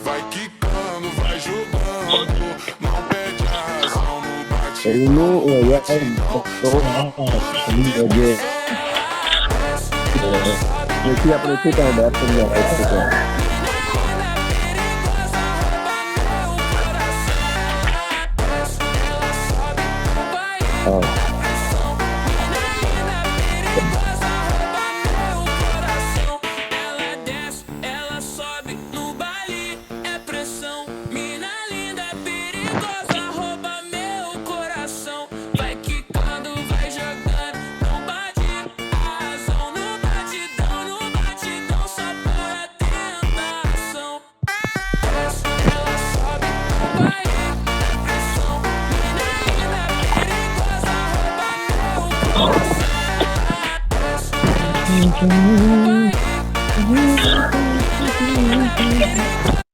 vai quicando, vai jogando, não perde a razão no Dulu batidão, ya batidão, kami aja siap itu kalau datang ya itu ya. Oh, ela desce, ela sobe no baile, é pressão. Mina linda, perigosa, rouba meu coração. Vai quicando, vai jogando, não bate a razão. No batidão, só por a tentação. Desce, ela sobe no baile, é pressão. Mina linda, perigosa, rouba meu coração. Desce, ela sobe no baile.